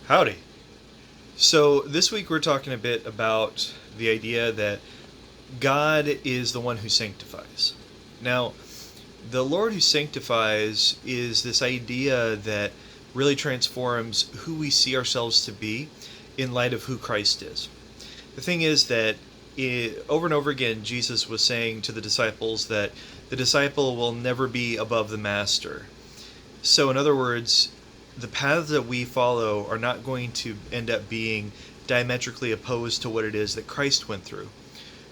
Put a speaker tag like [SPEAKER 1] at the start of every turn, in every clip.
[SPEAKER 1] Howdy. So, this week we're talking a bit about the idea that God is the one who sanctifies. Now, the Lord who sanctifies is this idea that really transforms who we see ourselves to be in light of who Christ is. The thing is that over and over again, Jesus was saying to the disciples that the disciple will never be above the master. So, in other words, the paths that we follow are not going to end up being diametrically opposed to what it is that Christ went through.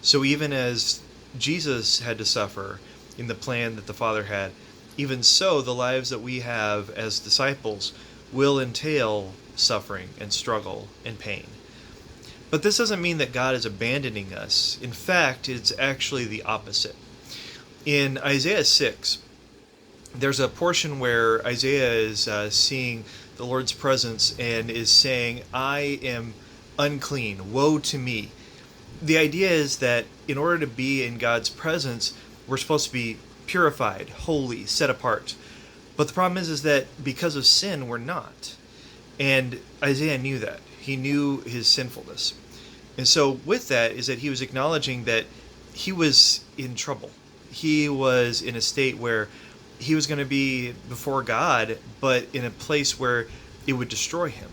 [SPEAKER 1] So, even as Jesus had to suffer in the plan that the Father had, even so, the lives that we have as disciples will entail suffering and struggle and pain. But this doesn't mean that God is abandoning us. In fact, it's actually the opposite. In Isaiah 6, there's a portion where Isaiah is seeing the Lord's presence and is saying, I am unclean, woe to me. The idea is that in order to be in God's presence, we're supposed to be purified, holy, set apart. But the problem is that because of sin, we're not. And Isaiah knew that. He knew his sinfulness. And so with that is that he was acknowledging that he was in trouble. He was in a state where he was going to be before God, but in a place where it would destroy him.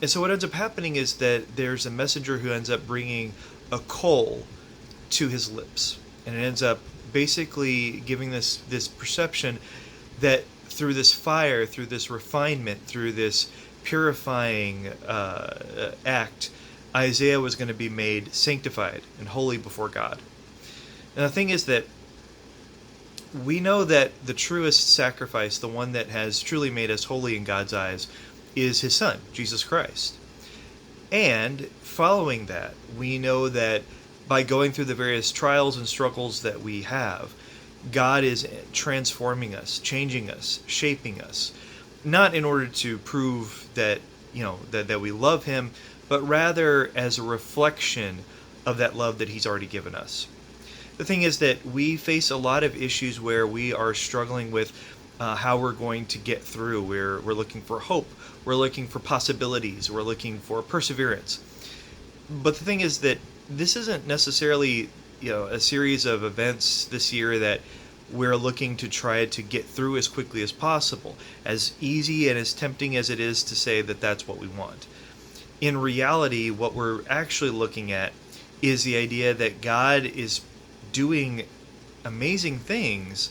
[SPEAKER 1] And so what ends up happening is that there's a messenger who ends up bringing a coal to his lips. And it ends up basically giving this perception that through this fire, through this refinement, through this purifying act, Isaiah was going to be made sanctified and holy before God. And the thing is that we know that the truest sacrifice, the one that has truly made us holy in God's eyes, is his Son, Jesus Christ. And following that, we know that by going through the various trials and struggles that we have, God is transforming us, changing us, shaping us, not in order to prove that, that we love him, but rather as a reflection of that love that he's already given us. The thing is that we face a lot of issues where we are struggling with how we're going to get through. We're looking for hope. We're looking for possibilities. We're looking for perseverance. But the thing is that this isn't necessarily a series of events this year that we're looking to try to get through as quickly as possible, as easy and as tempting as it is to say that that's what we want. In reality, what we're actually looking at is the idea that God is doing amazing things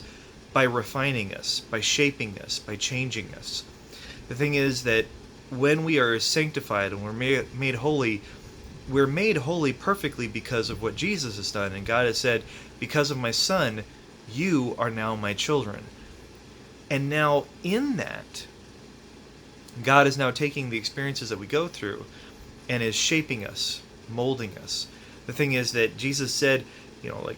[SPEAKER 1] by refining us, by shaping us, by changing us. The thing is that when we are sanctified and we're made holy, we're made holy perfectly because of what Jesus has done. And God has said, because of my Son, you are now my children. And now in that, God is now taking the experiences that we go through and is shaping us, molding us. The thing is that Jesus said,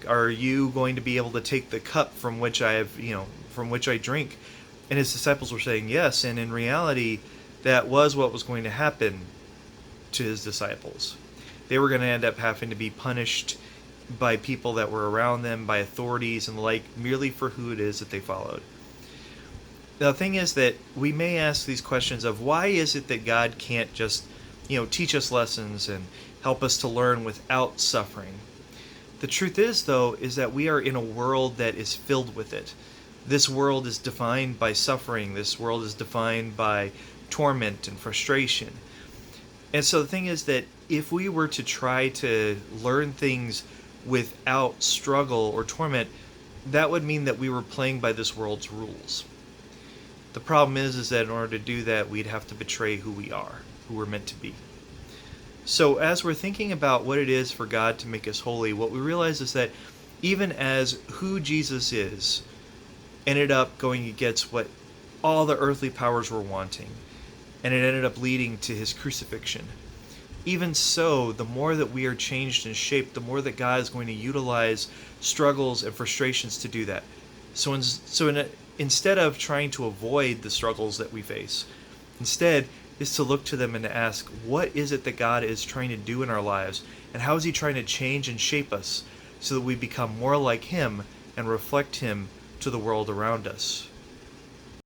[SPEAKER 1] are you going to be able to take the cup from which from which I drink? And his disciples were saying yes. And in reality, that was what was going to happen to his disciples. They were going to end up having to be punished by people that were around them, by authorities and the like, merely for who it is that they followed. Now, the thing is that we may ask these questions of why is it that God can't just, teach us lessons and help us to learn without suffering? The truth is, though, is that we are in a world that is filled with it. This world is defined by suffering. This world is defined by torment and frustration. And so the thing is that if we were to try to learn things without struggle or torment, that would mean that we were playing by this world's rules. The problem is that in order to do that, we'd have to betray who we are, who we're meant to be. So as we're thinking about what it is for God to make us holy, what we realize is that even as who Jesus is ended up going against what all the earthly powers were wanting, and it ended up leading to his crucifixion, even so, the more that we are changed and shaped, the more that God is going to utilize struggles and frustrations to do that. So instead of trying to avoid the struggles that we face, instead is to look to them and to ask, what is it that God is trying to do in our lives, and how is he trying to change and shape us so that we become more like him and reflect him to the world around us?